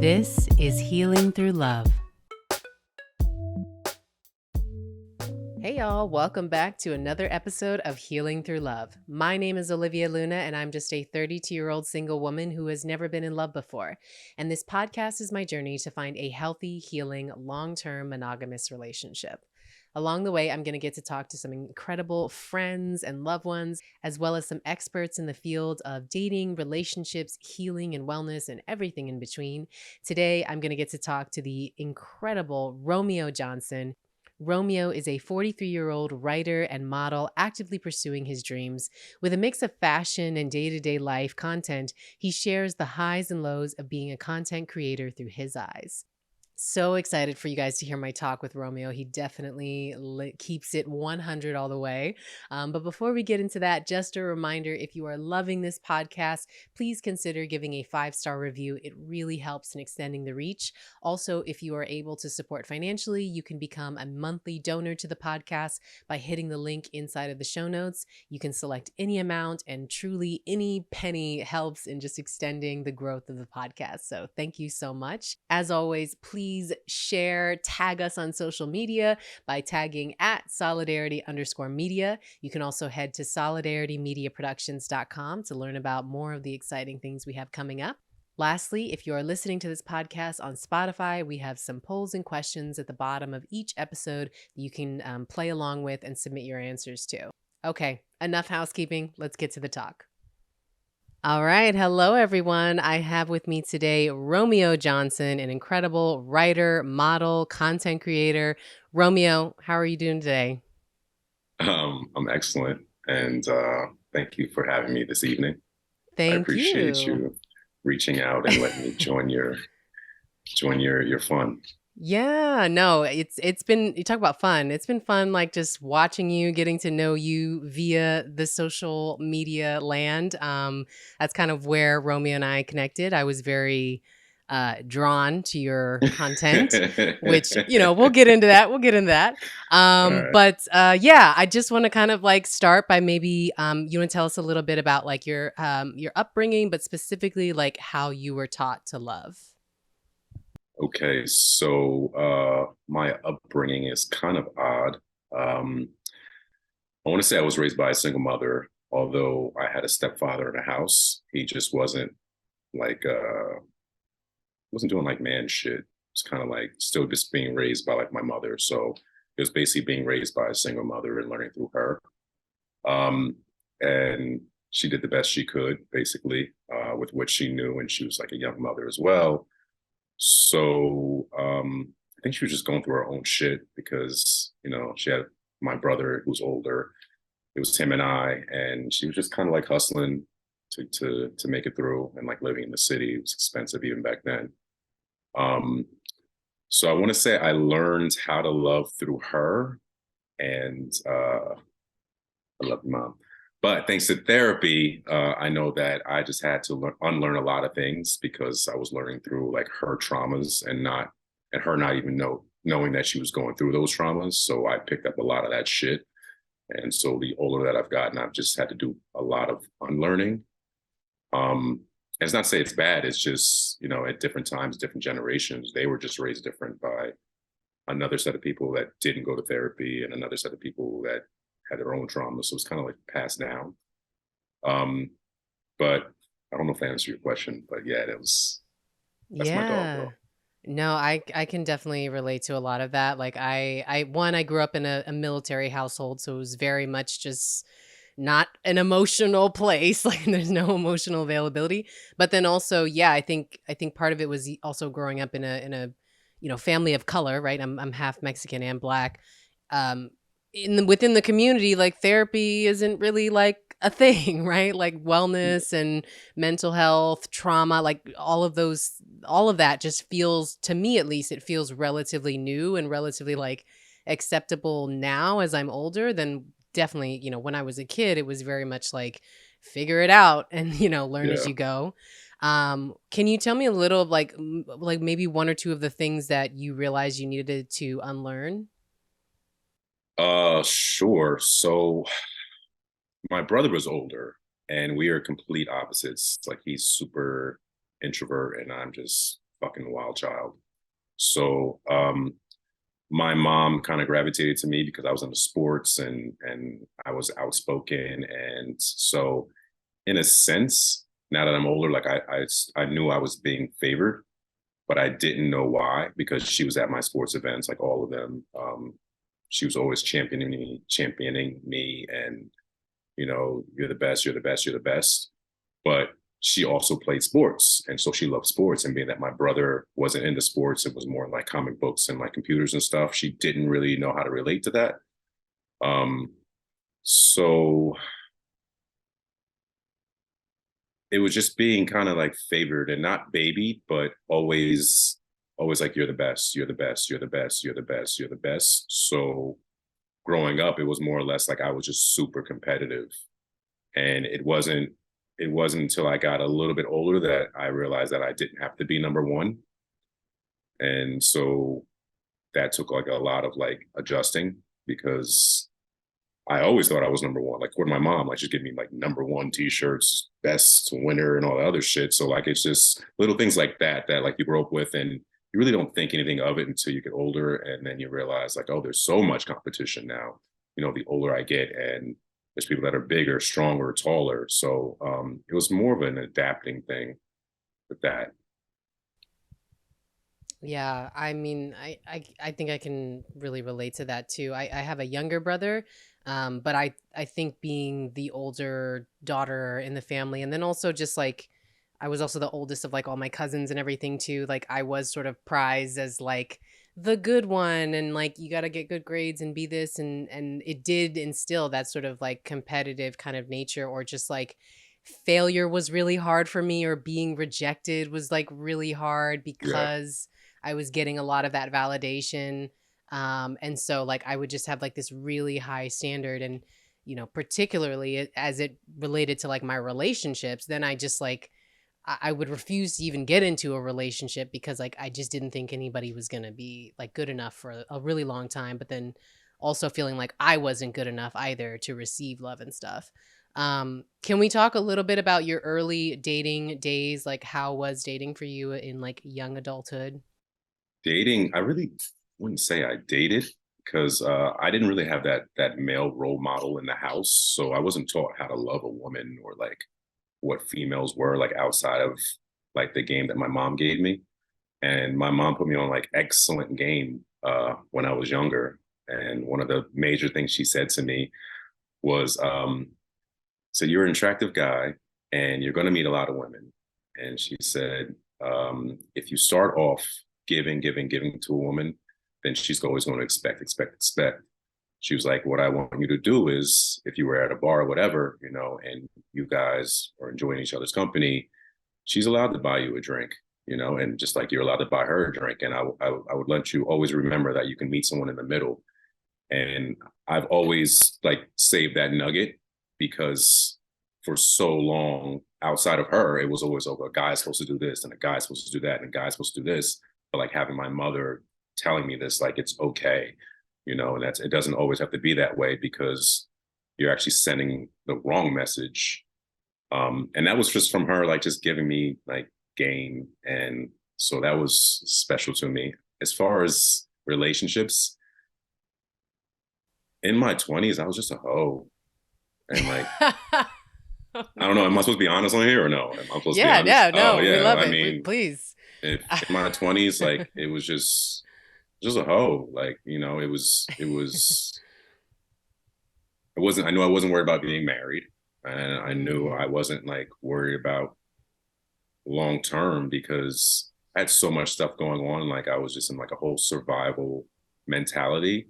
This is Healing Through Love. Hey y'all, welcome back to another episode of Healing Through Love. My name is Olivia Luna, and I'm just a 32-year-old single woman who has never been in love before. And this podcast is my journey to find a healthy, healing, long-term monogamous relationship. Along the way, I'm going to get to talk to some incredible friends and loved ones, as well as some experts in the field of dating, relationships, healing, and wellness, and everything in between. Today, I'm going to get to talk to the incredible Romeo Johnson. Romeo is a 43-year-old writer and model actively pursuing his dreams. With a mix of fashion and day-to-day life content, he shares the highs and lows of being a content creator through his eyes. So excited for you guys to hear my talk with Romeo. He definitely keeps it 100 all the way. But before we get into that, just a reminder, if you are loving this podcast, please consider giving a 5-star review. It really helps in extending the reach. Also, if you are able to support financially, you can become a monthly donor to the podcast by hitting the link inside of the show notes. You can select any amount, and truly any penny helps in just extending the growth of the podcast. So thank you so much. As always, please share, tag us on social media by tagging at solidarity_media. You can also head to solidaritymediaproductions.com to learn about more of the exciting things we have coming up. Lastly, if you are listening to this podcast on Spotify, we have some polls and questions at the bottom of each episode that you can play along with and submit your answers to. Okay, enough housekeeping. Let's get to the talk. All right. Hello, everyone. I have with me today Romeo Johnson, an incredible writer, model, content creator. Romeo, how are you doing today? I'm excellent. And thank you for having me this evening. I Thank appreciate you. you reaching out and letting me join your fun. Yeah, no, it's been, you talk about fun. It's been fun, like just watching you, getting to know you via the social media land. That's kind of where Romeo and I connected. I was very drawn to your content, which, we'll get into that. We'll get into that. All right. Yeah, I just want to kind of like start by maybe you want to tell us a little bit about like your upbringing, but specifically like how you were taught to love. Okay, so my upbringing is kind of odd. I want to say I was raised by a single mother, although I had a stepfather in the house. He just like wasn't doing like man shit. It's kind of like still just being raised by like my mother. So it was basically being raised by a single mother and learning through her. Um, and she did the best she could, basically, with what she knew, and she was like a young mother as well. So I think she was just going through her own shit because she had my brother who's older. It was him and I, and she was just kind of like hustling to make it through, and like living in the city. It was expensive even back then. Um, so I want to say I learned how to love through her, and I love your mom. But thanks to therapy, I know that I just had to unlearn a lot of things because I was learning through like her traumas and her not even knowing that she was going through those traumas. So I picked up a lot of that shit. And so the older that I've gotten, I've just had to do a lot of unlearning. And it's not to say it's bad. It's just, at different times, different generations, they were just raised different by another set of people that didn't go to therapy and another set of people that had their own trauma. So it's kind of like passed down. But I don't know if I answered your question, but yeah, that's my dog Yeah. though. No, I can definitely relate to a lot of that. Like I grew up in a military household, so it was very much just not an emotional place. Like there's no emotional availability. But then also, yeah, I think part of it was also growing up in a family of color, right? I'm half Mexican and black. Um within the community, like therapy isn't really like a thing, right? Like wellness and mental health, trauma, like all of that just feels, to me at least, it feels relatively new and relatively like acceptable now as I'm older than definitely, when I was a kid, it was very much like figure it out and, learn as Yeah. you go. Can you tell me a little of like maybe one or two of the things that you realized you needed to unlearn? Sure. So my brother was older and we are complete opposites. Like he's super introvert and I'm just fucking wild child. So my mom kind of gravitated to me because I was into sports and I was outspoken. And so in a sense, now that I'm older, like I knew I was being favored, but I didn't know why because she was at my sports events, like all of them. She was always championing me, and you're the best, you're the best, you're the best. But she also played sports, and so she loved sports. And being that my brother wasn't into sports, it was more like comic books and like computers and stuff. She didn't really know how to relate to that. Um, so it was just being kind of like favored and not baby, but always like you're the best, you're the best, you're the best, you're the best, you're the best. So growing up, it was more or less like I was just super competitive. And it wasn't until I got a little bit older that I realized that I didn't have to be number one. And so that took like a lot of like adjusting because I always thought I was number one. Like for my mom, like she's giving me like number one t-shirts, best winner and all that other shit. So like it's just little things like that like you grow up with and you really don't think anything of it until you get older. And then you realize like, oh, there's so much competition now, the older I get and there's people that are bigger, stronger, taller. So it was more of an adapting thing with that. Yeah, I mean, I think I can really relate to that too. I have a younger brother, but I think being the older daughter in the family, and then also just like I was also the oldest of like all my cousins and everything too. Like I was sort of prized as like the good one, and like you got to get good grades and be this, and it did instill that sort of like competitive kind of nature, or just like failure was really hard for me, or being rejected was like really hard Yeah, because I was getting a lot of that validation. And so like I would just have like this really high standard, and particularly as it related to like my relationships, then I just like I would refuse to even get into a relationship because like I just didn't think anybody was going to be like good enough for a really long time, but then also feeling like I wasn't good enough either to receive love and stuff. Can we talk a little bit about your early dating days? Like how was dating for you in like young adulthood? dating. I really wouldn't say I dated because I didn't really have that male role model in the house, so I wasn't taught how to love a woman or like what females were like outside of like the game that my mom gave me. And my mom put me on like excellent game when I was younger. And one of the major things she said to me was, "So you're an attractive guy, and you're going to meet a lot of women." And she said, "If you start off giving, giving, giving to a woman, then she's always going to expect, expect, expect." She was like, "What I want you to do is, if you were at a bar or whatever, and you guys are enjoying each other's company, she's allowed to buy you a drink, and just like you're allowed to buy her a drink. And I would let you always remember that you can meet someone in the middle." And I've always like saved that nugget because for so long outside of her, it was always, oh, a guy's supposed to do this and a guy's supposed to do that and a guy's supposed to do this. But like having my mother telling me this, like it's okay, and it doesn't always have to be that way because you're actually sending the wrong message. And that was just from her, like just giving me like game. And so that was special to me. As far as relationships, in my 20s, I was just a hoe. And like, Oh, I don't know, am I no. supposed to be honest on here or no? Am I supposed to be Yeah, honest? no, Oh no, we yeah. love I it. mean, Please. if in my 20s, like it was just a hoe. Like, I knew I wasn't worried about being married. And I knew I Mhm. wasn't like worried about long term because I had so much stuff going on. Like I was just in like a whole survival mentality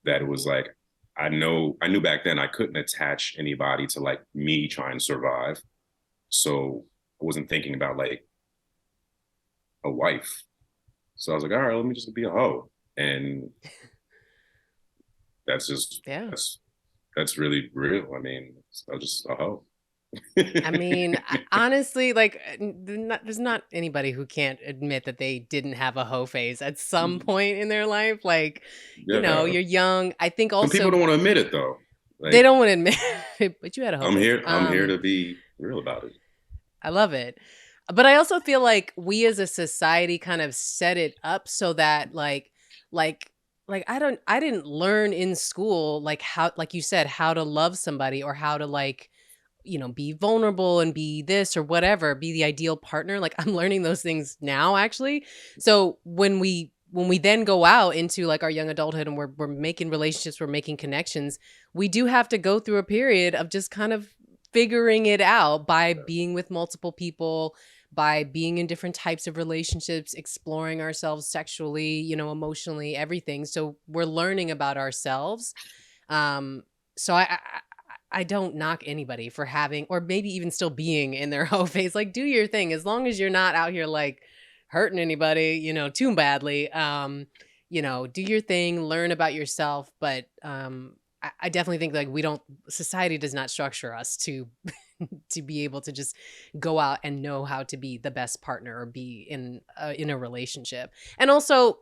that it was Mhm. like I knew back then I couldn't attach anybody to like me trying to survive. So I wasn't thinking about like a wife. So I was like, all right, let me just be a hoe. And that's just Yeah. that's really real. I mean, I was just a hoe. I mean, honestly, like, there's not anybody who can't admit that they didn't have a hoe phase at some point in their life. Like, Yeah. you're young. I think Some people also don't want to admit it though. they Like don't want to admit it, but you had a hoe phase. I'm here to be real about it. I love it. But I also feel like we as a society kind of set it up so that like I didn't learn in school like how, like you said, how to love somebody or how to like, be vulnerable and be this or whatever, be the ideal partner. Like I'm learning those things now actually. So when we then go out into like our young adulthood and we're making relationships, we're making connections, we do have to go through a period of just kind of figuring it out by being with multiple people, by being in different types of relationships, exploring ourselves sexually, emotionally, everything. So we're learning about ourselves. Um, so I don't knock anybody for having or maybe even still being in their hoe phase. Like, do your thing as long as you're not out here like hurting anybody, too badly. Do your thing, learn about yourself. But I definitely think like we don't society does not structure us to to be able to just go out and know how to be the best partner or be in a relationship. And also,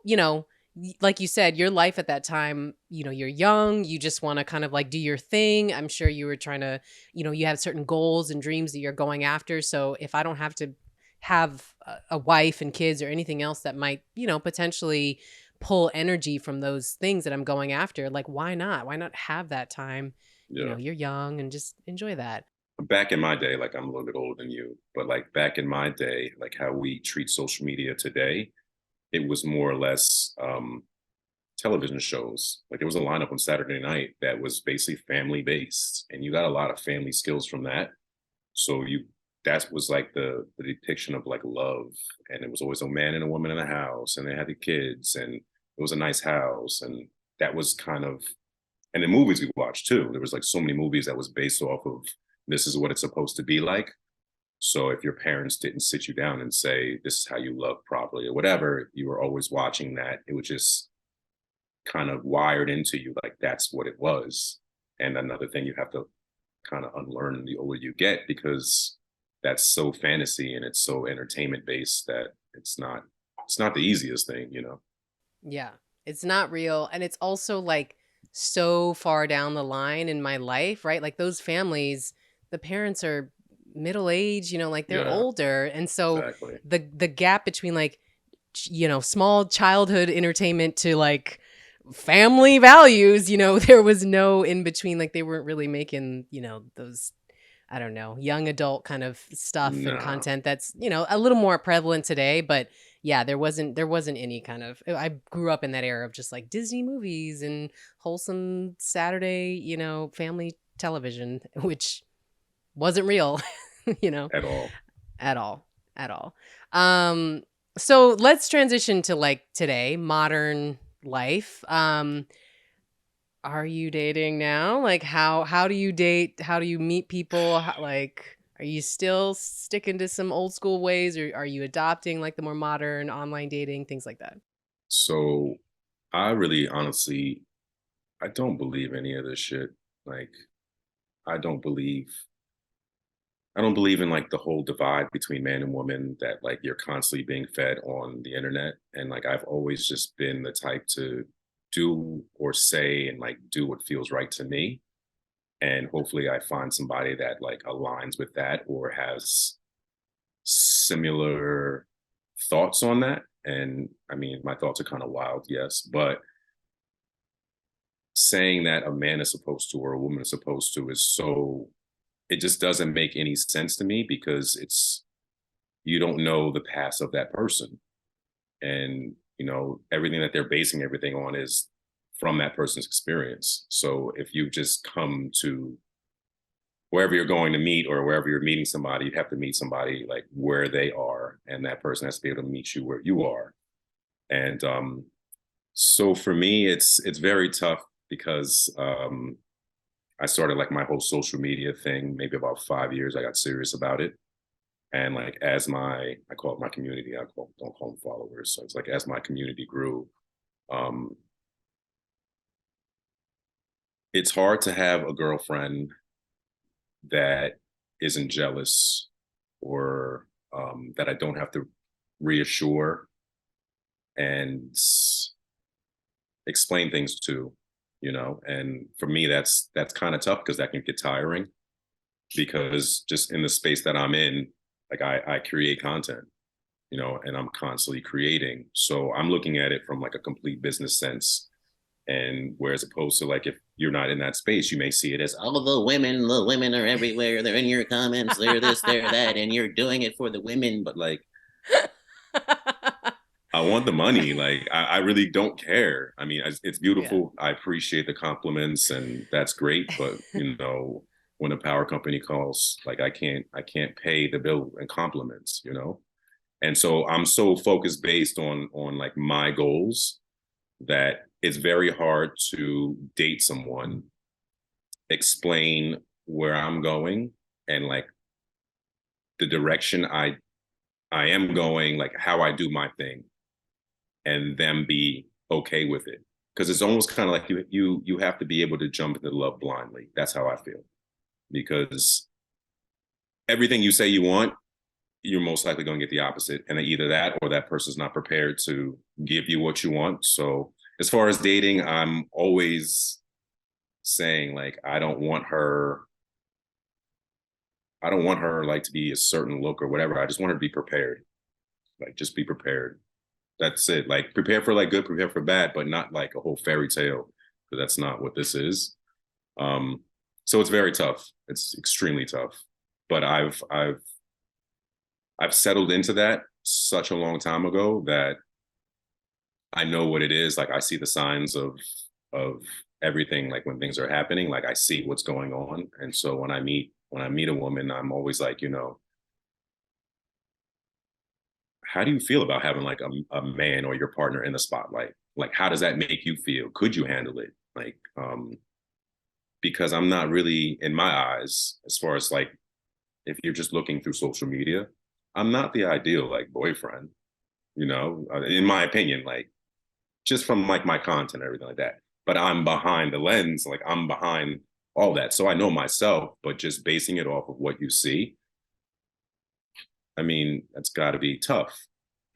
like you said, your life at that time, you're young, you just want to kind of like do your thing. I'm sure you were trying to, you have certain goals and dreams that you're going after. So if I don't have to have a wife and kids or anything else that might, potentially pull energy from those things that I'm going after, like why not? Why not have that time? Yeah. You're young and just enjoy that. Back in my day, like I'm a little bit older than you, but like back in my day, like how we treat social media today, it was more or less television shows. Like there was a lineup on Saturday night that was basically family based, and you got a lot of family skills from that. So that was like the depiction of like love, and it was always a man and a woman in the house, and they had the kids, and it was a nice house, and that was kind of, and the movies we watched too. There was like so many movies that was based off of this is what it's supposed to be like. So if your parents didn't sit you down and say this is how you love properly or whatever, you were always watching that. It was just kind of wired into you like that's what it was. And another thing you have to kind of unlearn the older you get because that's so fantasy and it's so entertainment based that it's not the easiest thing. Yeah. It's not real. And it's also like so far down the line in my life, right? Like those families, the parents are middle age, like they're Yeah, older. And so exactly. the gap between like small childhood entertainment to like family values, there was no in between. Like they weren't really making, those, I don't know, young adult kind of stuff and No, content that's, a little more prevalent today. But yeah, there wasn't any kind of, I grew up in that era of just like Disney movies and wholesome Saturday, family television, which wasn't real, you know, at all. at all, at all. Um, so let's transition to like today, modern life. Are you dating now? Like how do you date? How do you meet people? Like are you still sticking to some old school ways or are you adopting like the more modern online dating, things like that? So I really honestly I don't believe any of this shit. Like I don't believe I don't believe in like the whole divide between man and woman that like you're constantly being fed on the internet. And like I've always just been the type to do or say and like do what feels right to me. And hopefully I find somebody that like aligns with that or has similar thoughts on that. And I mean, my thoughts are kind of wild, yes, but saying that a man is supposed to or a woman is supposed to is so it just doesn't make any sense to me because it's you don't know the past of that person and everything that they're basing everything on is from that person's experience. So if you just come to wherever you're going to meet or wherever you're meeting somebody, you have to meet somebody like where they are and that person has to be able to meet you where you are. And so for me it's very tough because I started like my whole social media thing maybe about 5 years. I got serious about it. And like as I call it my community, don't call them followers. So it's like as my community grew, um, it's hard to have a girlfriend that isn't jealous or that I don't have to reassure and explain things to. And for me, that's kind of tough because that can get tiring because just in the space that I'm in, Like I create content, and I'm constantly creating. So I'm looking at it from like a complete business sense. And whereas opposed to like if you're not in that space, you may see it as, oh, the women are everywhere. They're in your comments. They're this, they're that, and you're doing it for the women. But like, I want the money. Like, I really don't care. I mean, it's Yeah. beautiful. I appreciate the compliments, and that's great. But when a power company calls, like, I can't pay the bill and compliments. And so I'm so focused based on like my goals that it's very hard to date someone, explain where I'm going, and like the direction I am going, like how I do my thing, and them be okay with it. Because it's almost kind of like you have to be able to jump into love blindly. That's how I feel. Because everything you say you want, you're most likely going to get the opposite. And either that or that person's not prepared to give you what you want. So as far as dating, I'm always saying like I don't want her like to be a certain look or whatever. I just want her to be prepared. Like just be prepared. That's it. Like prepare for like good, prepare for bad, but not like a whole fairy tale, because that's not what this is. Um, so it's very tough. It's extremely tough. But I've settled into that such a long time ago that I know what it is. Like I see the signs of everything. Like when things are happening, like I see what's going on. And so when I meet a woman, I'm always like, how do you feel about having like a man or your partner in the spotlight? Like, how does that make you feel? Could you handle it? Like, because I'm not really, in my eyes, as far as like, if you're just looking through social media, I'm not the ideal like boyfriend, in my opinion, like just from like my content and everything like that. But I'm behind the lens, like I'm behind all that. So I know myself, but just basing it off of what you see, I mean, that's got to be tough.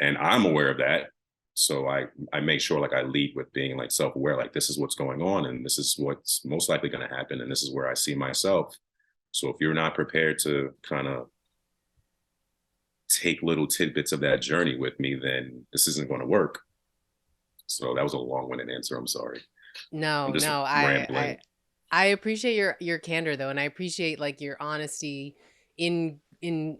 And I'm aware of that. So I make sure like I lead with being like self-aware, like this is what's going on and this is what's most likely going to happen. And this is where I see myself. So if you're not prepared to kind of take little tidbits of that journey with me, then this isn't going to work. So that was a long-winded answer. I'm sorry. I'm No, just no, rambling. I appreciate your candor though, and I appreciate like your honesty in in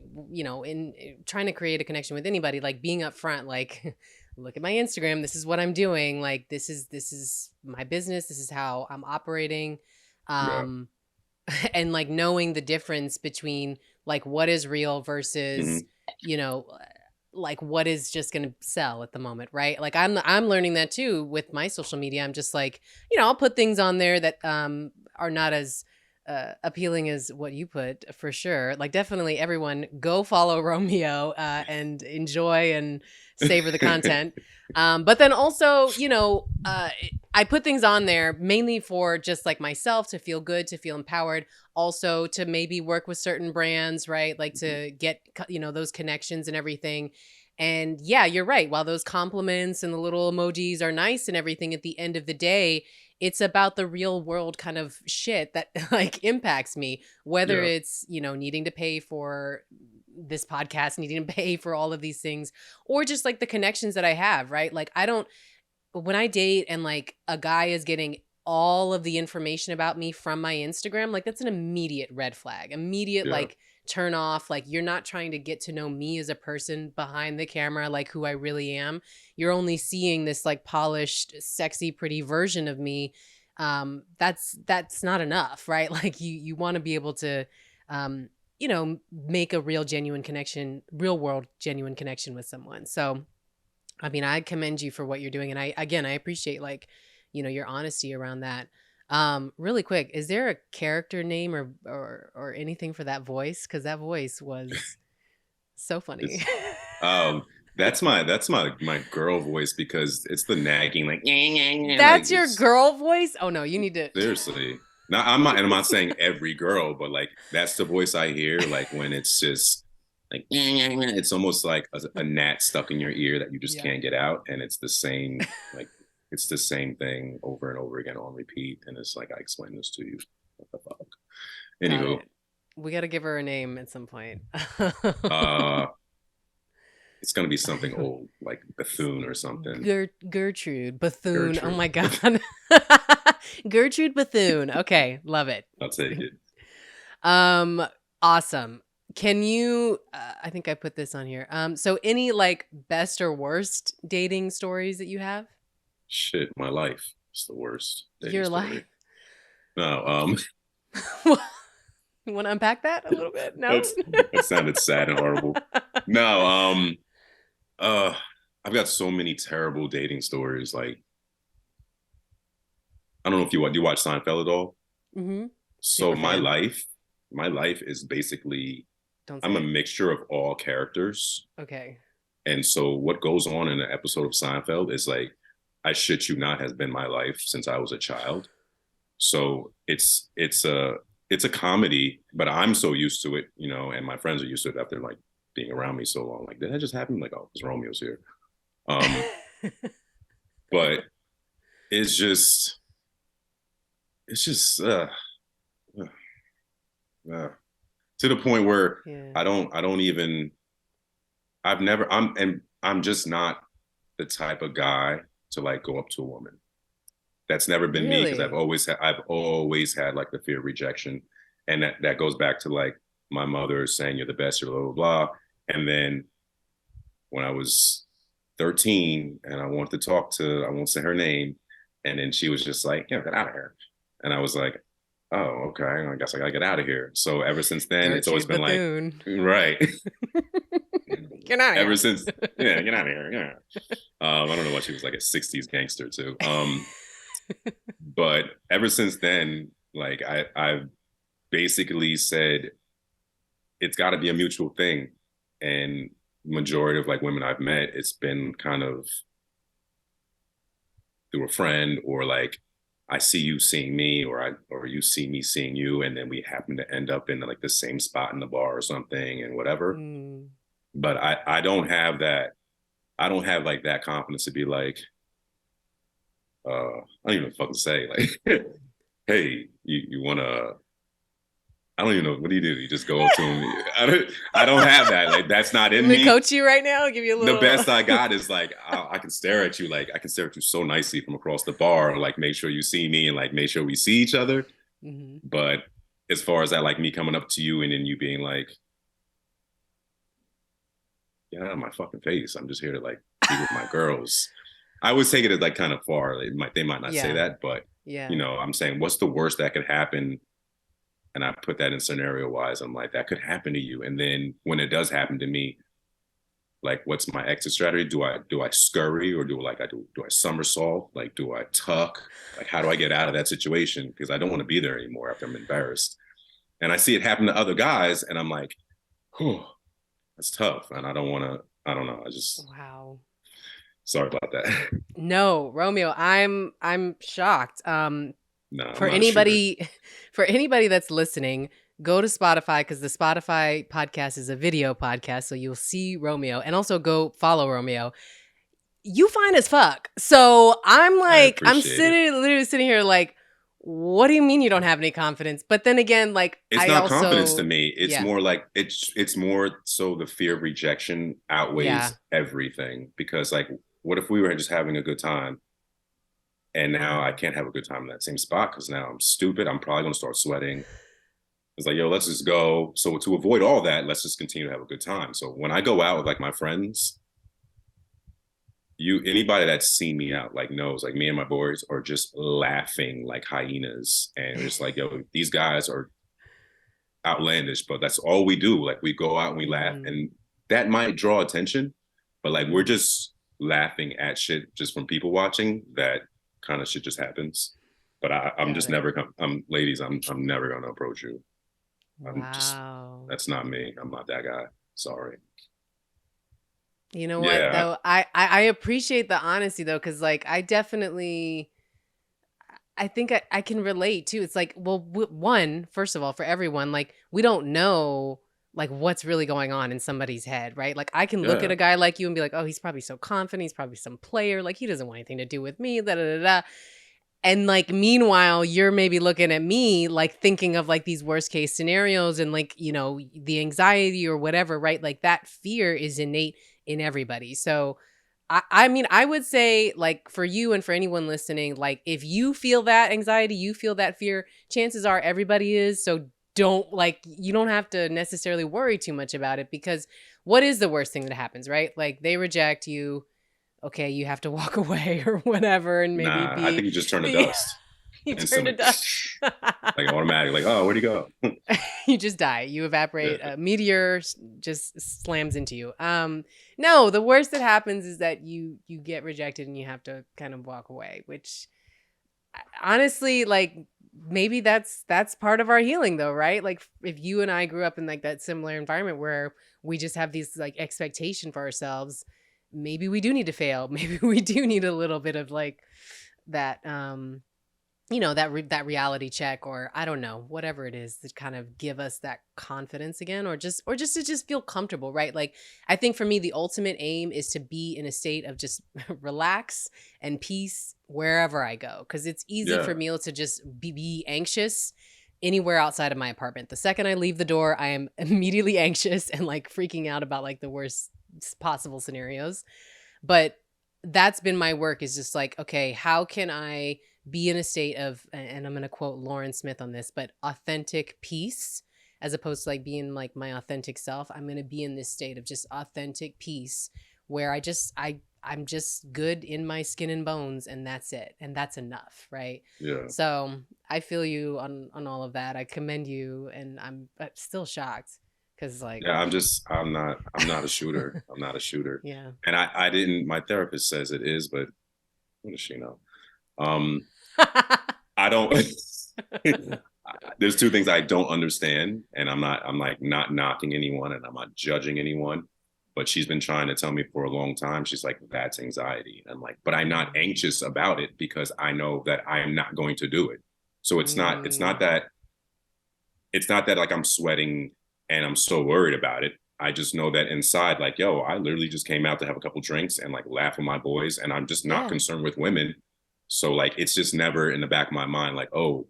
trying to create a connection with anybody, like being upfront, like look at my Instagram, this is what I'm doing, like this is my business, this is how I'm operating. Yeah. Um and like knowing the difference between like what is real versus Hmm. you know like what is just going to sell at the moment, right? Like I'm learning that too with my social media. I'm just like, I'll put things on there that are not as appealing as what you put, for sure. Like definitely everyone go follow Romeo and enjoy and savor the content. But then also, I put things on there mainly for just like myself to feel good, to feel empowered, also to maybe work with certain brands, right? Like to get, those connections and everything. And yeah, you're right. While those compliments and the little emojis are nice and everything, at the end of the day, it's about the real world kind of shit that like impacts me, whether Yeah. it's, needing to pay for this podcast, needing to pay for all of these things, or just like the connections that I have, right? Like I don't when I date and like a guy is getting all of the information about me from my Instagram, like that's an immediate red flag. Immediate Yeah. like turn off. Like you're not trying to get to know me as a person behind the camera, like who I really am. You're only seeing this like polished, sexy, pretty version of me. That's not enough, right? Like you want to be able to make a real genuine connection, real world genuine connection with someone. So I mean, I commend you for what you're doing, and I appreciate like, your honesty around that. Really quick, is there a character name or anything for that voice? Because that voice was so funny. It's um that's my girl voice, because it's the nagging like like That's your it's girl voice? Oh no, you need to. seriously. Now I'm not saying every girl, but like that's the voice I hear like when it's just like it's almost like a gnat stuck in your ear that you just Yeah, can't get out, and it's the same thing over and over again on repeat, and it's like I explained this to you. What the fuck? got Anywho, it. We got to give her a name at some point. Uh, it's gonna be something old, like Bethune or something. Gertrude Bethune. Oh Gertrude. my God. Gertrude Bethune. Okay, love it. I'll take it. Um, awesome. Can you? I think I put this on here. So any like best or worst dating stories that you have? Shit, my life. It's the worst dating Your life. story. No, You want to unpack that a little bit? No. that's that sounded sad and horrible. No, uh, I've got so many terrible dating stories. Like, I don't know if do you watch Seinfeld at all? Mm-hmm. So Super fan. my life is basically Don't I'm say a it. mixture of all characters. Okay. And so what goes on in an episode of Seinfeld is like, I shit you not, has been my life since I was a child. So it's a comedy, but I'm so used to it, you know, and my friends are used to it after like being around me so long. Like, did that just happen? Like, oh, because Romeo's here. Um, but it's just it's just uh, to the point where Yeah. I don't even I've never I'm just not the type of guy to like go up to a woman. That's never been me because Really? I've always had like the fear of rejection, and that goes back to like my mother saying you're the best, you're blah blah blah, and then when I was 13 and I won't say her name, and then she was just like, yeah, get out of here, and I was like, oh okay, I guess I gotta get out of here. So ever since then, it's always Gertrude been like, Bethune. right. Get out of Ever here. since, yeah, get out of here. Yeah. I don't know why she was like a 60s gangster too. But ever since then, like I've basically said it's got to be a mutual thing, and majority of like women I've met, it's been kind of through a friend or like I see you seeing me or you see me seeing you, and then we happen to end up in like the same spot in the bar or something and whatever. Mm. But I don't have that. I don't have like that confidence to be like, I don't even know what the fuck to say. Like, hey, you wanna I don't even know what do. You just go up to him. I don't have that. Like that's not Let in me me. coach you right now. I'll give you a The little. best I got is like I can stare at you, like I can stare at you so nicely from across the bar, like make sure you see me and like make sure we see each other. Mhm. But as far as that, like me coming up to you and then you being like, get out of my fucking face. I'm just here to like be with my girls. I always take it as like kind of far. They might not say Yeah. that, but you Yeah. know, I'm saying what's the worst that could happen? And I put that in scenario wise. I'm like, that could happen to you. And then when it does happen to me, like what's my exit strategy? Do I scurry or do I somersault? Like do I tuck? Like how do I get out of that situation? Because I don't want to be there anymore after I'm embarrassed. And I see it happen to other guys, and I'm like, oh, that's tough. And I don't want to. I don't know. I just Wow. sorry about that. No, Romeo, I'm shocked. No, I'm For not a shooter. anybody for anybody that's listening, go to Spotify because the Spotify podcast is a video podcast, so you'll see Romeo, and also go follow Romeo. You fine as fuck. So I'm I like, I'm appreciate it. sitting literally sitting here like, what do you mean you don't have any confidence? But then again, like It's I not confidence to also, me. It's yeah, more like it's more so the fear of rejection yeah, outweighs everything. Because like, what if we were just having a good time and now I can't have a good time in that same spot because now I'm stupid. I'm probably gonna start sweating. It's like, yo, let's just go. So to avoid all that, let's just continue to have a good time. So when I go out with like my friends, you anybody that's seen me out like knows like me and my boys are just laughing like hyenas and just like, yo, these guys are outlandish, but that's all we do. Like we go out and we laugh, mm-hmm, and that might draw attention, but like we're mm-hmm. just laughing at shit just from people watching. That kind of shit just happens. But I'm Got just it. never I'm ladies, I'm never gonna approach you. I'm just Wow. that's not me. I'm not that guy. Sorry. You know what Yeah. though? I appreciate the honesty though, because like I definitely I think I can relate too. It's like, well, one, first of all, for everyone, like we don't know like what's really going on in somebody's head, right? Like I can look at Yeah. a guy like you and be like, oh, he's probably so confident, he's probably some player, like he doesn't want anything to do with me, da da da da. And like meanwhile, you're maybe looking at me like thinking of like these worst case scenarios and like, the anxiety or whatever, right? Like that fear is innate in everybody. So I mean, I would say like for you and for anyone listening, like if you feel that anxiety, you feel that fear, chances are everybody is. So don't like you don't have to necessarily worry too much about it because what is the worst thing that happens, right? Like they reject you, okay, you have to walk away or whatever and maybe Nah, I think be you just turn to be dust you turn to instantly. dust. Like automatic, like, oh, where'd he go? You just die. You evaporate. Yeah. A meteor just slams into you. No, the worst that happens is that you get rejected and you have to kind of walk away, which honestly, like maybe that's part of our healing though, right? Like if you and I grew up in like that similar environment where we just have these like expectation for ourselves, maybe we do need to fail. Maybe we do need a little bit of like that that reality check or I don't know, whatever it is to kind of give us that confidence again or just to just feel comfortable, right? Like I think for me the ultimate aim is to be in a state of just relax and peace wherever I go cuz it's easy for Yeah. me to just be anxious anywhere outside of my apartment. The second I leave the door, I am immediately anxious and like freaking out about like the worst possible scenarios. But that's been my work is just like, okay, how can I be in a state of, and I'm going to quote Lauren Smith on this, but authentic peace as opposed to like being like my authentic self. I'm going to be in this state of just authentic peace where I'm just good in my skin and bones and that's it. And that's enough. Right. Yeah. So I feel you on all of that. I commend you and I'm still shocked because like, Yeah, I'm not a shooter. I'm not a shooter. yeah. And I didn't, my therapist says it is, but what does she know? Um, I don't, there's two things I don't understand. And I'm like not knocking anyone and I'm not judging anyone. But she's been trying to tell me for a long time. She's like, that's anxiety. And I'm like, but I'm not anxious about it because I know that I'm not going to do it. So Mm, it's not that like I'm sweating and I'm so worried about it. I just know that inside, like, yo, I literally just came out to have a couple drinks and like laugh with my boys, and I'm just not yeah. concerned with women. So like, it's just never in the back of my mind, like, oh,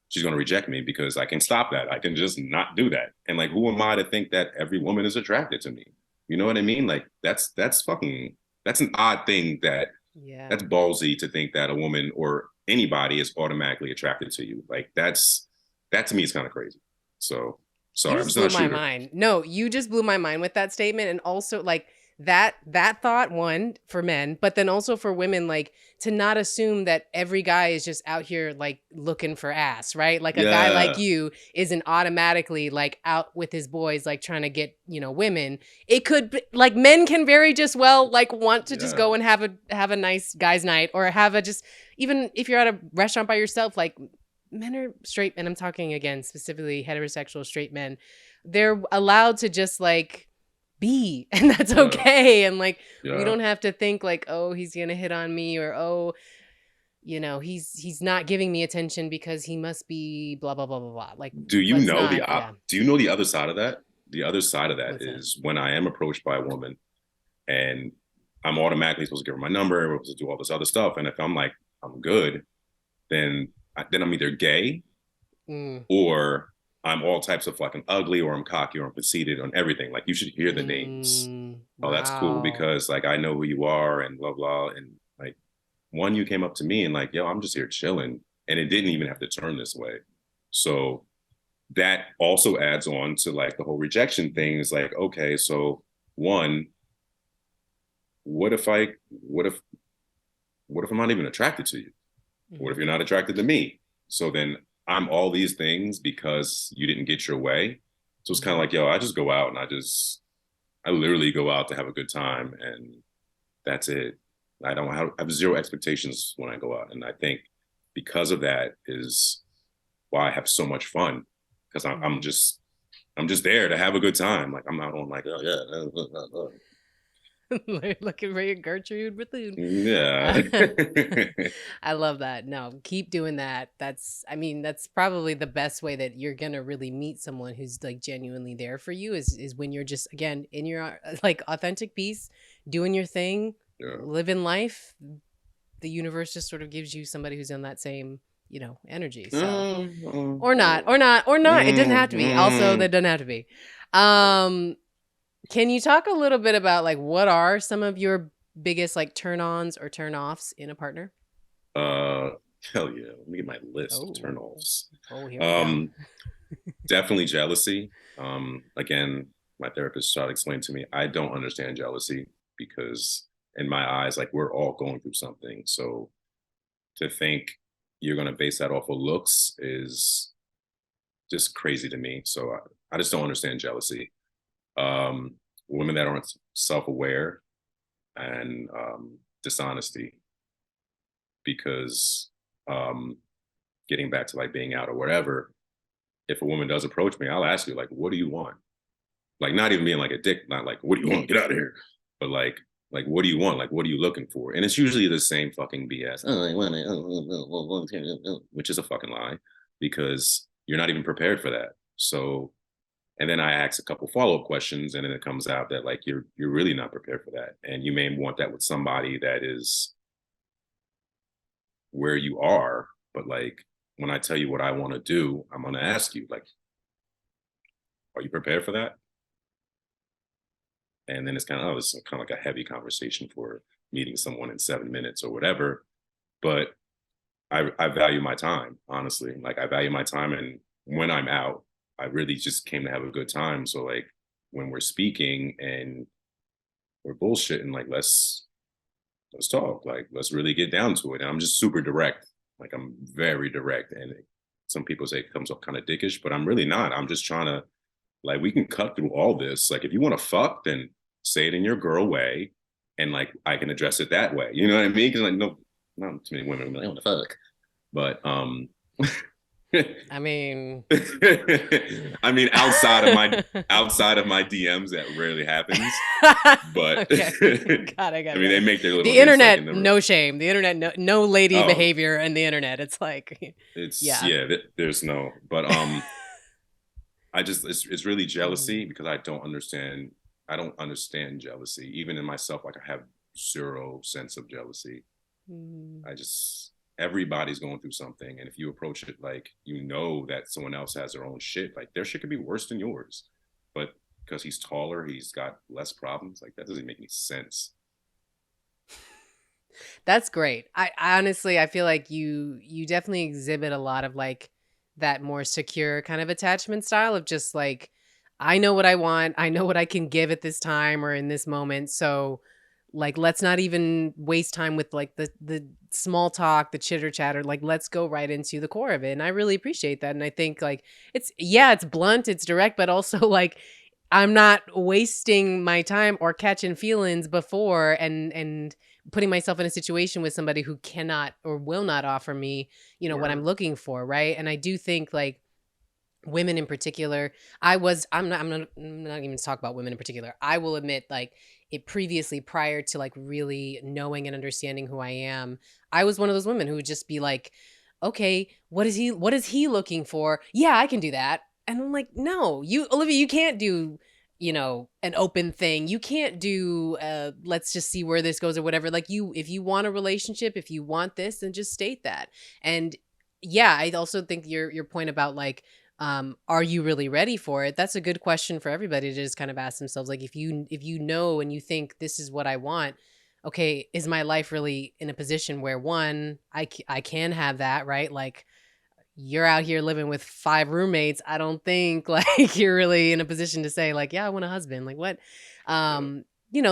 she's gonna reject me because I can stop that. I can just not do that. And like, who am I to think that every woman is attracted to me? You know what I mean? Like, that's fucking that's an odd thing Yeah. that's ballsy to think that a woman or anybody is automatically attracted to you. Like that to me is kind of crazy. So You sorry, I'm just just not blew a my shooter. mind. No, you just blew my mind with that statement and also like that thought one for men, but then also for women like to not assume that every guy is just out here like looking for ass, right? Like a guy like Yeah, you isn't automatically like out with his boys like trying to get, women. It could be, like men can very just well like want to just yeah, go and have a nice guys night or have a just even if you're at a restaurant by yourself like men are straight and I'm talking again specifically heterosexual straight men, they're allowed to just like be and that's yeah, okay and like we yeah. don't have to think like oh he's gonna hit on me or oh he's not giving me attention because he must be blah blah blah blah blah like let's not. Yeah. Do you know the other side of that? The other side of that What's that? is when I am approached by a woman and I'm automatically supposed to give her my number, we're supposed to do all this other stuff. And if I'm like, I'm good, then I'm either gay Mm, or I'm all types of fucking ugly or I'm cocky or I'm conceited on everything. Like you should hear the names. Oh, that's cool wow. because like I know who you are and blah blah. And like one, you came up to me and like, yo, I'm just here chilling. And it didn't even have to turn this way. So that also adds on to like the whole rejection thing is like, okay, so one, what if I what if I'm not even attracted to you? What if Mhm. you're not attracted to me? So then I'm all these things because you didn't get your way. So it's kind of Mhm. like, yo, I just go out and I literally go out to have a good time and that's it. I have zero expectations when I go out. And I think because of that is why I have so much fun because Mhm. I'm just there to have a good time. Like I'm not on like, oh yeah, Looking for your Gertrude Bethune. yeah. Uh, I love that. No, keep doing that. I mean, that's probably the best way that you're gonna really meet someone who's like genuinely there for you is when you're just again in your like authentic peace, doing your thing, Yeah. living life. the universe just sort of gives you somebody who's in that same, energy. So, Mm, mm, or not, or not, or not. It doesn't have to be. Also, mm, that doesn't have to be. mm. Can you talk a little bit about like what are some of your biggest like turn-ons or turn-offs in a partner? Uh, hell yeah. Let me get my list of Oh, turnoffs. oh, here we go. Um, Definitely jealousy. Again, my therapist tried to explain to me I don't understand jealousy because in my eyes, like we're all going through something. So to think you're going to base that off of looks is just crazy to me. So I just don't understand jealousy. Um, Women that aren't self-aware and dishonesty because um, getting back to like being out or whatever, if a woman does approach me, I'll ask you like, what do you want? Like not even being like a dick, not like, what do you want? Get out of here. But like, what do you want? Like, what are you looking for? And it's usually the same fucking BS. Oh, I want it, which is a fucking lie because you're not even prepared for that. So, and then I ask a couple follow-up questions, and then it comes out that like you're really not prepared for that, and you may want that with somebody that is where you are. But like when I tell you what I want to do, I'm gonna ask you like, are you prepared for that? And then it's kind of oh, it's kind of like a heavy conversation for meeting someone in 7 minutes or whatever. But I value my time, honestly. Like I value my time, and when I'm out, I really just came to have a good time. So like when we're speaking and we're bullshitting, like let's talk, like let's really get down to it. And I'm just super direct. Like I'm very direct, and some people say it comes off kind of dickish, but I'm really not. I'm just trying to like we can cut through all this. Like if you want to fuck, then say it in your girl way, and like I can address it that way. You know what I mean? Because like no, not too many women like, I want to fuck, but I mean, I mean outside of my DMs, that rarely happens. But okay. Got it, I got it, mean, got they it. make their little The hints like in internet, the no shame. The internet, no lady oh, behavior in the internet. It's like, it's yeah. yeah, there's no, but I just it's really jealousy Mm, because I don't understand jealousy. Even in myself, like I have zero sense of jealousy. mm. I just everybody's going through something. And if you approach it like you know that someone else has their own shit, like their shit could be worse than yours. But because he's taller, he's got less problems. Like that doesn't make any sense. That's great. I honestly, I feel like you definitely exhibit a lot of like that more secure kind of attachment style of just like I know what I want, I know what I can give at this time or in this moment. So like let's not even waste time with like the small talk, the chitter chatter. Like let's go right into the core of it. And I really appreciate that. And I think like it's yeah, it's blunt, it's direct, but also like I'm not wasting my time or catching feelings before and putting myself in a situation with somebody who cannot or will not offer me, what I'm Word. looking for, right? And I do think like women in particular, I'm not even to talk about women in particular. I will admit like it previously prior to like really knowing and understanding who I am, I was one of those women who would just be like, okay, what is he looking for? Yeah, I can do that. And I'm like, no, you Olivia, you can't do an open thing. You can't do let's just see where this goes or whatever. Like you if you want a relationship, if you want this, then just state that. And yeah, I also think your point about like are you really ready for it? That's a good question for everybody to just kind of ask themselves. Like if you know and you think this is what I want, okay, is my life really in a position where one, I can have that, right? Like you're out here living with 5 roommates. I don't think like you're really in a position to say like, yeah, I want a husband. Like what? Yeah. Um,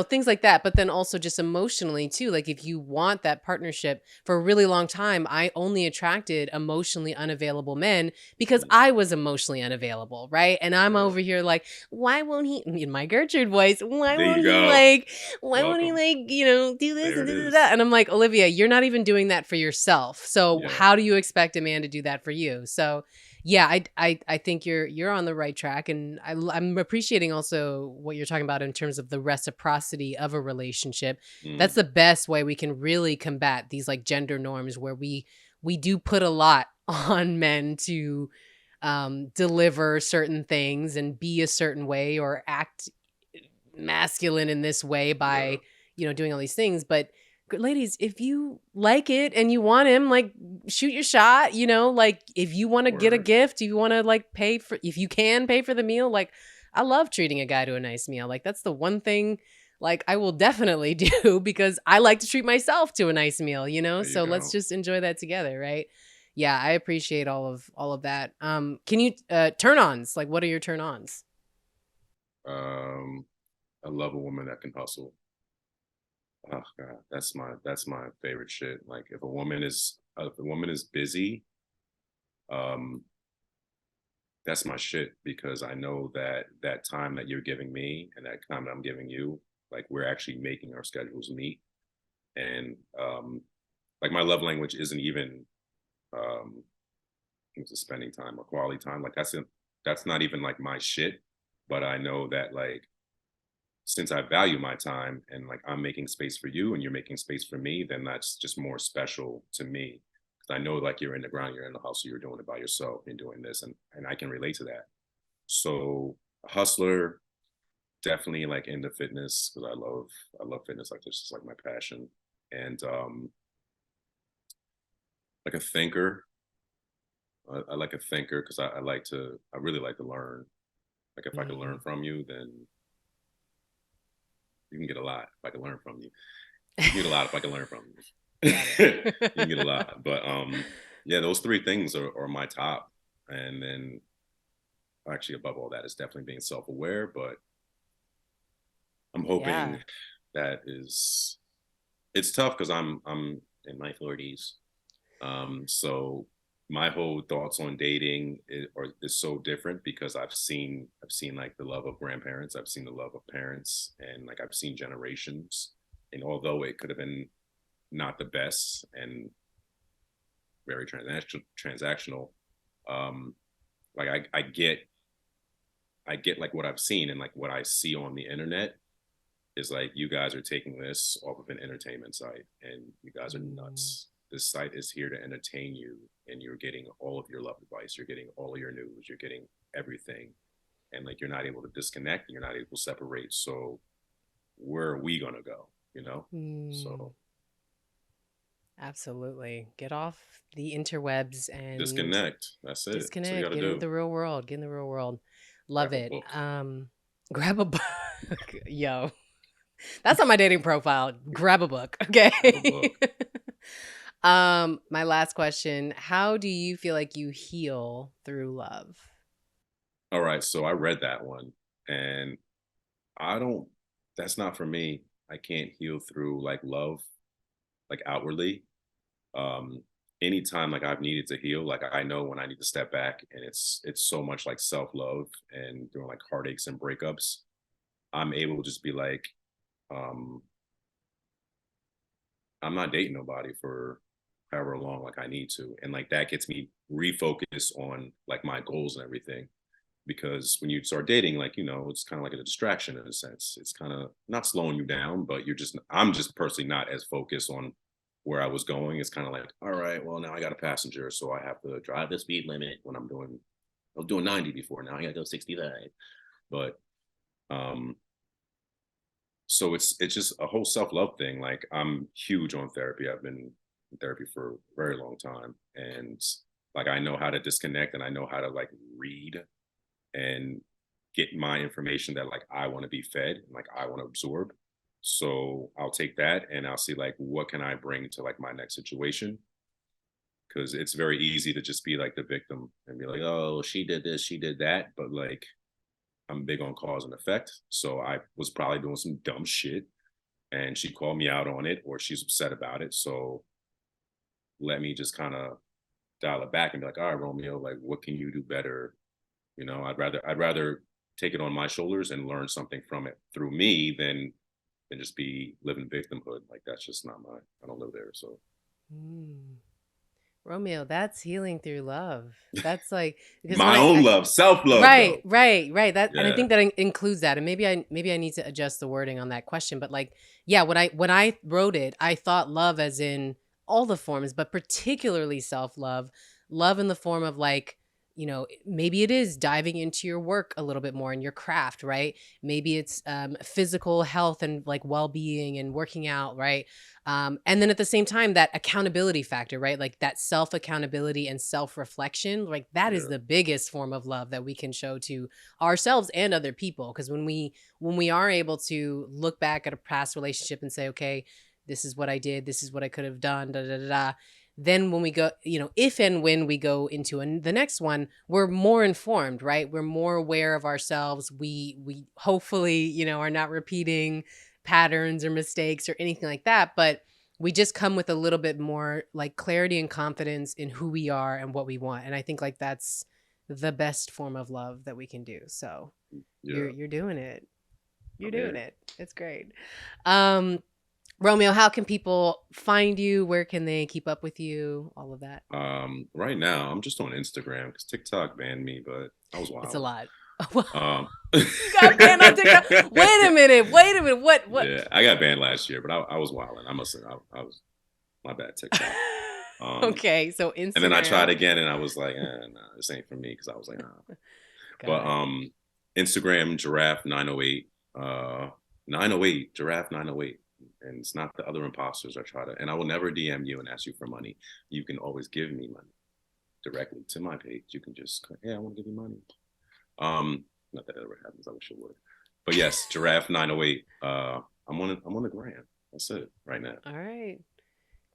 things like that. But then also just emotionally too. Like if you want that partnership for a really long time, I only attracted emotionally unavailable men because Mm, I was emotionally unavailable, right? And I'm yeah. over here like, why won't he in my Gertrude voice, There you go. why won't he Welcome. like, do this There and it da, da, da? is. And I'm like, Olivia, you're not even doing that for yourself. So Yeah. how do you expect a man to do that for you? So yeah, I think you're on the right track, and I'm appreciating also what you're talking about in terms of the reciprocity of a relationship. That's Mm, the best way we can really combat these like gender norms where we do put a lot on men to deliver certain things and be a certain way or act masculine in this way yeah. by doing all these things, but ladies, if you like it and you want him, like, shoot your shot, like, if you want to get a Word. gift, you want to like if you can pay for the meal, like, I love treating a guy to a nice meal. Like, that's the one thing, like, I will definitely do because I like to treat myself to a nice meal, There you so let's go. just enjoy that together, right? Yeah, I appreciate all of that. Can you turn ons? Like, what are your turn ons? Um, I love a woman that can hustle. Oh God, that's my favorite shit. Like if a woman is busy, um, that's my shit because I know that that time that you're giving me and that time that I'm giving you, like we're actually making our schedules meet. And like my love language isn't even um it's a spending time or quality time. Like that's not even like my shit. But I know that like since I value my time and like I'm making space for you and you're making space for me, then that's just more special to me. Because I know like you're in the ground, you're in the hustle, you're doing it by yourself, you're doing this, and I can relate to that. So a hustler, definitely like into fitness because I love fitness. Like this is like my passion. And like a thinker. I like a thinker because I really like to learn. Like if I can learn Mm. from you, then you can get a lot. If I can learn from you, you can get a lot if I can learn from you. Got You can get a it. lot. But yeah, those three things are my top. And then actually above all that is definitely being self-aware. But I'm hoping Yeah. that is it's tough because I'm in my 40s. So my whole thoughts on dating is so different because I've seen like the love of grandparents, I've seen the love of parents, and like I've seen generations. And although it could have been not the best and very transactional, um, like I get like what I've seen and like what I see on the internet is like you guys are taking this off of an entertainment site and you guys are Mm. nuts. This site is here to entertain you and you're getting all of your love advice, you're getting all of your news, you're getting everything. And like you're not able to disconnect, you're not able to separate. So where are we gonna go? You know? Mm. So Absolutely. Get off the interwebs and disconnect. That's it. That's what you disconnect. gotta Get into do. the real world. Get in the real world. Love Grab a it. book. Grab a book. Yo, that's on my dating profile. Grab a book. Okay. Grab a book. My last question. How do you feel like you heal through love? All right. So I read that one and I don't that's not for me. I can't heal through like love, like outwardly. um Anytime like I've needed to heal, like I know when I need to step back, and it's so much like self-love and doing like heartaches and breakups, I'm able to just be like, um I'm not dating nobody for however long like I need to, and like that gets me refocused on like my goals and everything. Because when you start dating, like it's kind of like a distraction in a sense. It's kind of not slowing you down, but I'm just personally not as focused on where I was going. It's kind of like, all right, well now I got a passenger, so I have to drive the speed limit when I was doing 90 before, now I gotta go 65. But um so it's just a whole self-love thing. Like I'm huge on therapy. I've been in therapy for a very long time, and like I know how to disconnect and I know how to like read and get my information that like I want to be fed and like I want to absorb. So I'll take that and I'll see like what can I bring to like my next situation. Cause it's very easy to just be like the victim and be like, oh, she did this, she did that. But like I'm big on cause and effect. So I was probably doing some dumb shit and she called me out on it or she's upset about it. So let me just kind of dial it back and be like, all right, Romeo, like what can you do better? I'd rather take it on my shoulders and learn something from it through me than just be living victimhood. Like that's just not my I don't live there. So Mm. Romeo, that's healing through love. That's like because when my I, own I love, self-love right, though. right. That and I Yeah. think that includes that. And maybe I need to adjust the wording on that question. But like, yeah, when I wrote it, I thought love as in all the forms, but particularly self love, love in the form of like maybe it is diving into your work a little bit more in your craft, right? Maybe it's physical health and like well-being and working out, right? And then at the same time, that accountability factor, right? Like that self-accountability and self-reflection, like that is Yeah. the biggest form of love that we can show to ourselves and other people. Because when we are able to look back at a past relationship and say, okay, this is what I did, this is what I could have done, da da da da. Then when we go, if and when we go into the next one, we're more informed, right? We're more aware of ourselves. We hopefully, are not repeating patterns or mistakes or anything like that, but we just come with a little bit more like clarity and confidence in who we are and what we want. And I think like that's the best form of love that we can do. So you're Yeah. you're doing it. You're I'm doing here. it. It's great. Um Romeo, how can people find you? Where can they keep up with you? All of that. Right now, I'm just on Instagram because TikTok banned me, but I was It's a wilding. lot. Um, You got banned on TikTok. Wait a minute. Wait a minute. What? yeah, I got banned last year, but I was wilding. I must have, I was my bad, TikTok. Um, Okay, so and then I tried Instagram. again, and I was like, nah, this ain't for me because I was like, nah. But Got it. Instagram giraffe 908, 908 giraffe 908, and it's not the other imposters I try to. And I will never DM you and ask you for money. You can always give me money directly to my page. You can just, hey, I want to give you money. Not that it ever happens. I wish it would. But yes, giraffe 908. I'm on the gram. That's it right now. All right.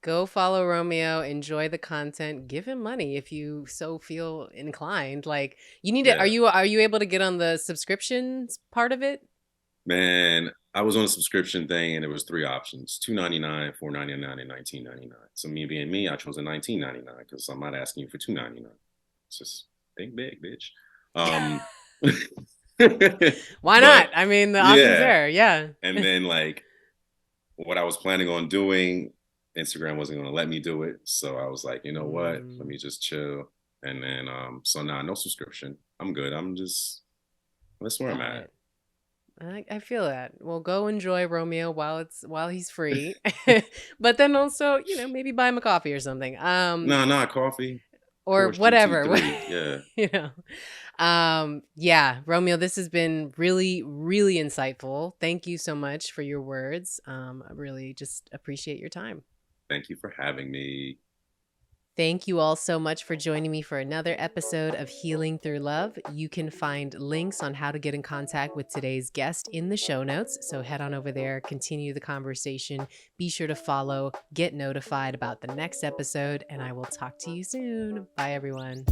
Go follow Romeo, enjoy the content, give him money if you so feel inclined. Like you need to Yeah, are you able to get on the subscriptions part of it? man. I was on a subscription thing, and there was three options: $2.99, $4.99, and $19.99. So me being me, I chose a $19.99 because I'm not asking you for $2.99. It's just think big, bitch. Um, Why not? but I mean, the option's yeah, there. Yeah. and then like what I was planning on doing, Instagram wasn't going to let me do it. So I was like, you know what? Let Mm, me just chill. And then, so now no subscription. I'm good. That's where I'm got at. it. I feel that. Well, go enjoy Romeo while he's free, but then also, maybe buy him a coffee or something. Nah, not coffee. Or Porsche GT whatever. 3. Yeah. you know. Yeah, Romeo, this has been really, really insightful. Thank you so much for your words. I really just appreciate your time. Thank you for having me. Thank you all so much for joining me for another episode of Healing Through Love. You can find links on how to get in contact with today's guest in the show notes. So head on over there, continue the conversation. Be sure to follow, get notified about the next episode, and I will talk to you soon. Bye, everyone.